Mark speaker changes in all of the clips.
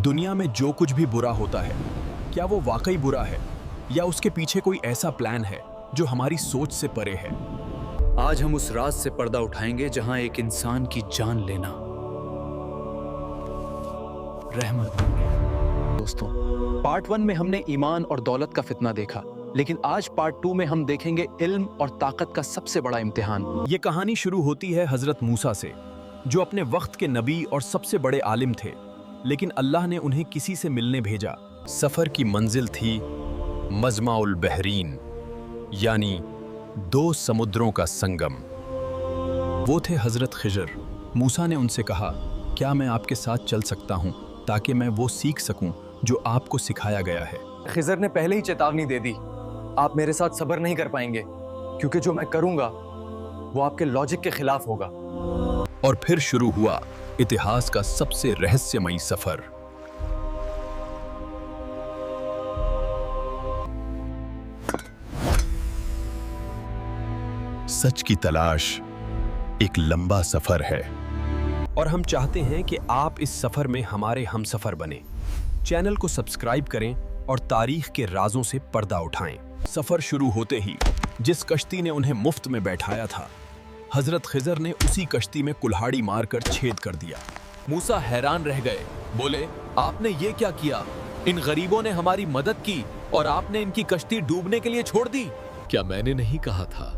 Speaker 1: दुनिया में जो कुछ भी बुरा होता है, क्या वो वाकई बुरा है या उसके पीछे कोई ऐसा प्लान है जो हमारी सोच से परे है?
Speaker 2: आज हम उस राज से पर्दा उठाएंगे जहां एक इंसान की जान लेना रहमत। दोस्तों, पार्ट 1 में हमने ईमान और दौलत का फितना देखा, लेकिन आज पार्ट 2 में हम देखेंगे इल्म और ताकत का सबसे बड़ा इम्तिहान।
Speaker 1: ये कहानी शुरू होती है हजरत मूसा से, जो अपने वक्त के नबी और सबसे बड़े आलिम थे, लेकिन अल्लाह ने उन्हें किसी से मिलने भेजा। सफर की मंजिल थी मजमाउल बहरीन, यानी दो समुद्रों का संगम। वो थे हजरत खिजर। मूसा ने उनसे कहा, क्या मैं आपके साथ चल सकता हूँ ताकि मैं वो सीख सकूं जो आपको सिखाया गया है?
Speaker 3: खिजर ने पहले ही चेतावनी दे दी, आप मेरे साथ सब्र नहीं कर पाएंगे, क्योंकि जो मैं करूंगा वो आपके लॉजिक के खिलाफ होगा।
Speaker 1: और फिर शुरू हुआ इतिहास का सबसे रहस्यमयी सफर। सच की तलाश एक लंबा सफर है, और हम चाहते हैं कि आप इस सफर में हमारे हमसफर बने। चैनल को सब्सक्राइब करें और तारीख के राजों से पर्दा उठाएं। सफर शुरू होते ही जिस कश्ती ने उन्हें मुफ्त में बैठाया था, हजरत खिजर ने उसी कश्ती में कुल्हाड़ी मारकर छेद कर दिया।
Speaker 4: मूसा हैरान रह गए, बोले, आपने ये क्या किया? इन गरीबों ने हमारी मदद की और आपने इनकी कश्ती डूबने के लिए छोड़ दी। क्या मैंने नहीं कहा था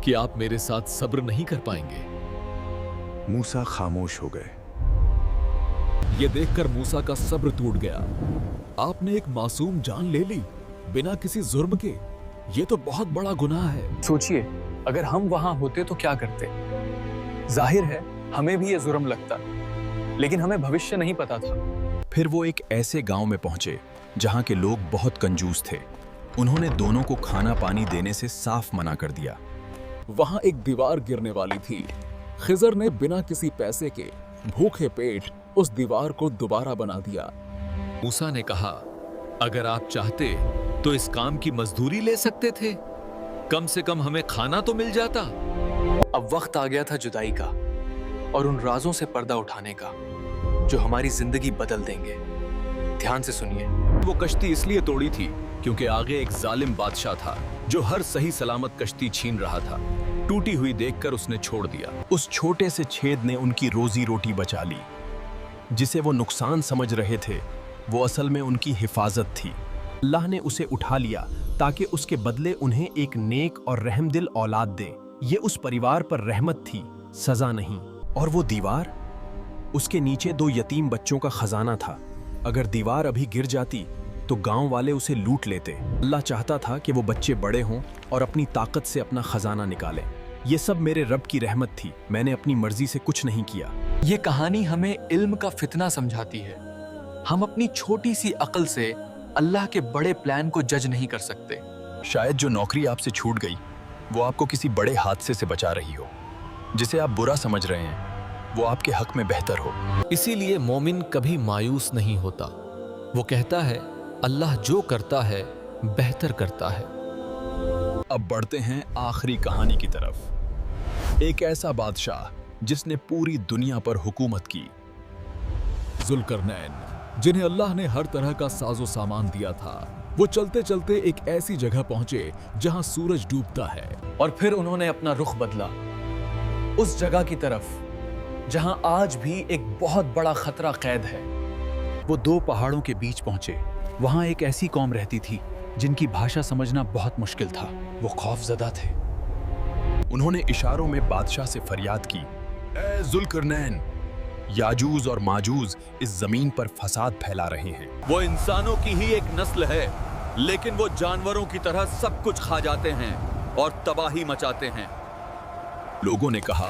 Speaker 4: कि आप मेरे साथ सब्र नहीं कर पाएंगे?
Speaker 5: मूसा खामोश हो गए।
Speaker 4: ये देखकर मूसा का सब्र टूट गया। आपने एक मासूम जान ले ली बिना किसी जुर्म के। ये तो बहुत बड़ा गुनाह है।
Speaker 3: सोचिए, अगर हम वहां होते तो क्या करते? जाहिर है हमें भी ये जुर्म लगता, लेकिन हमें भविष्य नहीं पता था।
Speaker 1: फिर वो एक ऐसे गांव में पहुंचे जहां के लोग बहुत कंजूस थे। उन्होंने दोनों को खाना पानी देने से साफ मना कर दिया।
Speaker 4: वहां एक दीवार गिरने वाली थी। खिजर ने बिना किसी पैसे के भूखे पेट उस दीवार को दोबारा बना दिया। मूसा ने कहा, अगर आप चाहते तो इस काम की मजदूरी ले सकते थे, कम से कम हमें खाना तो मिल जाता।
Speaker 3: अब वक्त आ गया था जुदाई का और उन राजों से पर्दा उठाने का जो हमारी जिंदगी बदल देंगे। ध्यान से सुनिए।
Speaker 1: वो कश्ती इसलिए तोड़ी थी क्योंकि आगे एक जालिम बादशाह था जो हर सही सलामत कश्ती छीन रहा था। टूटी हुई देखकर उसने छोड़ दिया। उस छोटे से छेद ने उनकी रोजी रोटी बचा ली। जिसे वो नुकसान समझ रहे थे, वो असल में उनकी हिफाजत थी। अल्लाह ने उसे उठा लिया ताकि उसके बदले उन्हें एक नेक और रहमदिल औलाद दे। ये उस परिवार पर रहमत थी, सजा नहीं। और वो दीवार, उसके नीचे दो यतीम बच्चों का खजाना था। अगर दीवार अभी गिर जाती तो गांव वाले उसे लूट लेते। अल्लाह चाहता था कि वो बच्चे बड़े हों और अपनी ताकत से अपना खजाना निकालें। ये सब मेरे रब की रहमत थी, मैंने अपनी मर्जी से कुछ नहीं किया।
Speaker 3: ये कहानी हमें इल्म का फितना समझाती है। हम अपनी छोटी सी अक्ल से अल्लाह के बड़े प्लान को जज नहीं कर सकते।
Speaker 1: शायद जो नौकरी आपसे छूट गई वो आपको किसी बड़े हादसे से बचा रही हो। जिसे आप बुरा समझ रहे हैं वो आपके हक में बेहतर हो।
Speaker 4: इसीलिए मोमिन कभी मायूस नहीं होता। वो कहता है, अल्लाह जो करता है बेहतर करता है।
Speaker 1: अब बढ़ते हैं आखिरी कहानी की तरफ। एक ऐसा बादशाह जिसने पूरी दुनिया पर हुकूमत की।
Speaker 4: जुल्करनैन, जिन्हें अल्लाह ने हर तरह का साजो सामान दिया था, वो चलते चलते एक ऐसी जगह पहुंचे जहां सूरज डूबता है।
Speaker 3: और फिर उन्होंने अपना रुख बदला उस जगह की तरफ जहां आज भी एक बहुत बड़ा खतरा कैद है।
Speaker 2: वो दो पहाड़ों के बीच पहुंचे। वहां एक ऐसी कौम रहती थी जिनकी भाषा समझना बहुत मुश्किल था। वो खौफजदा थे।
Speaker 1: उन्होंने इशारों में बादशाह से फरियाद की, ए जुल्करनैन, याजूज और माजूज इस जमीन पर फसाद फैला रहे हैं।
Speaker 4: वो इंसानों की ही एक नस्ल है, लेकिन वो जानवरों की तरह सब कुछ खा जाते हैं और तबाही मचाते हैं।
Speaker 1: लोगों ने कहा,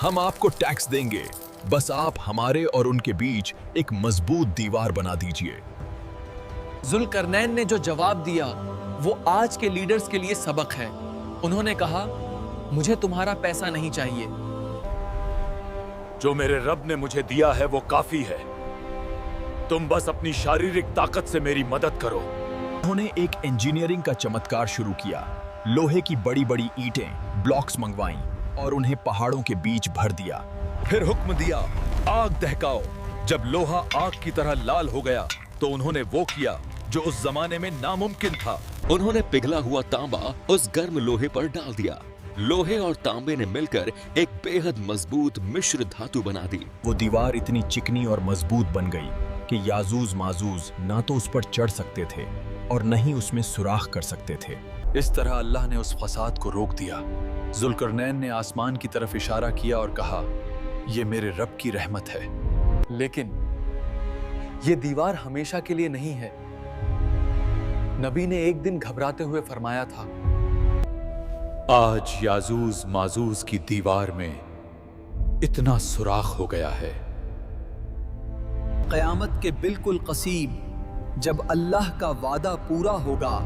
Speaker 1: हम आपको टैक्स देंगे, बस आप हमारे और उनके बीच एक मजबूत दीवार बना दीजिए।
Speaker 3: जुल्करनैन ने जो जवाब दिया वो आज के लीडर्स के लिए सबक है। उन्होंने कहा, मुझे तुम्हारा पैसा नहीं चाहिए।
Speaker 6: जो मेरे रब ने मुझे दिया है वो काफी है। तुम बस अपनी शारीरिक ताकत से मेरी मदद करो।
Speaker 1: उन्होंने एक इंजीनियरिंग का चमत्कार शुरू किया। लोहे की बड़ी बड़ी ईंटें, ब्लॉक्स मंगवाईं और उन्हें पहाड़ों के बीच भर दिया।
Speaker 6: फिर हुक्म दिया, आग दहकाओ।
Speaker 1: जब लोहा आग की तरह लाल हो गया तो उन्होंने वो किया जो उस जमाने में नामुमकिन था।
Speaker 7: उन्होंने पिघला हुआ तांबा उस गर्म लोहे पर डाल दिया। लोहे और तांबे ने मिलकर एक बेहद मजबूत मिश्र धातु बना दी।
Speaker 1: वो दीवार इतनी चिकनी और मजबूत बन गई कि याजूज माजूज ना तो उस पर चढ़ सकते थे और न ही उसमें सुराख कर सकते थे। इस तरह अल्लाह ने उस फसाद को रोक दिया। जुल्करनैन ने आसमान की तरफ इशारा किया और कहा, ये मेरे रब की रहमत है।
Speaker 3: लेकिन ये दीवार हमेशा के लिए नहीं है। नबी ने एक दिन घबराते हुए फरमाया था,
Speaker 6: आज याजूज माजूज की दीवार में इतना सुराख हो गया है।
Speaker 1: क़यामत के बिल्कुल कसीब जब अल्लाह का वादा पूरा होगा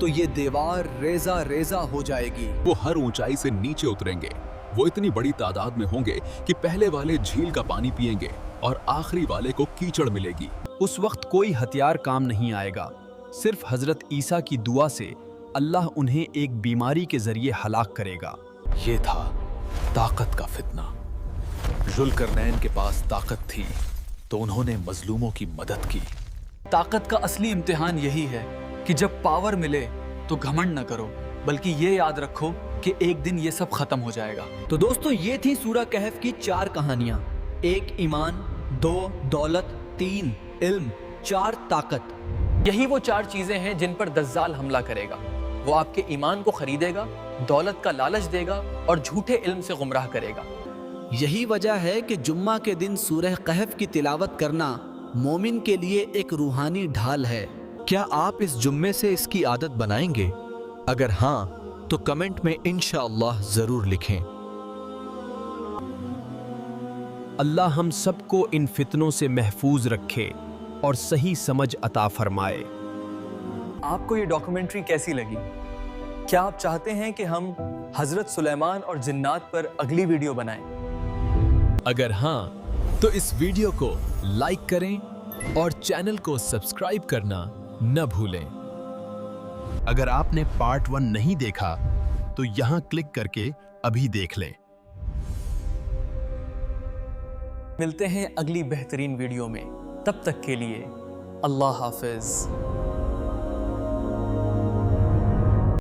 Speaker 1: तो ये दीवार रेजा रेजा हो जाएगी।
Speaker 4: वो हर ऊंचाई से नीचे उतरेंगे। वो इतनी बड़ी तादाद में होंगे कि पहले वाले झील का पानी पिएंगे और आखिरी वाले को कीचड़ मिलेगी।
Speaker 1: उस वक्त कोई हथियार काम नहीं आएगा। सिर्फ हजरत ईसा की दुआ से अल्लाह उन्हें एक बीमारी के जरिए हलाक करेगा। ये था ताकत का फितना। जुल्करनैन के पास ताकत थी तो उन्होंने मजलूमों की मदद की।
Speaker 3: ताकत का असली इम्तिहान यही है कि जब पावर मिले तो घमंड न करो, बल्कि ये याद रखो कि एक दिन ये सब खत्म हो जाएगा।
Speaker 8: तो दोस्तों, ये थी सूरह कहफ की 4 कहानियां। 1 ईमान, 2 दौलत, 3 इल्म, 4 ताकत।
Speaker 3: यही वो 4 चीजें हैं जिन पर दज्जाल हमला करेगा। वो आपके ईमान को खरीदेगा, दौलत का लालच देगा और झूठे इल्म से गुमराह करेगा।
Speaker 8: यही वजह है कि जुम्मा के दिन सूरह कहफ की तिलावत करना मोमिन के लिए एक रूहानी ढाल है।
Speaker 2: क्या आप इस जुम्मे से इसकी आदत बनाएंगे? अगर हाँ तो कमेंट में इंशाअल्लाह जरूर लिखें।
Speaker 1: अल्लाह हम सबको इन फितनों से महफूज रखे और सही समझ अता फरमाए।
Speaker 3: आपको ये डॉक्यूमेंट्री कैसी लगी? क्या आप चाहते हैं कि हम हजरत सुलेमान और जिन्नात पर अगली वीडियो बनाएं?
Speaker 1: अगर हाँ तो इस वीडियो को लाइक करें और चैनल को सब्सक्राइब करना न भूलें। अगर आपने पार्ट 1 नहीं देखा तो यहां क्लिक करके अभी देख लें।
Speaker 3: मिलते हैं अगली बेहतरीन वीडियो में। तब तक के लिए अल्लाह हाफिज।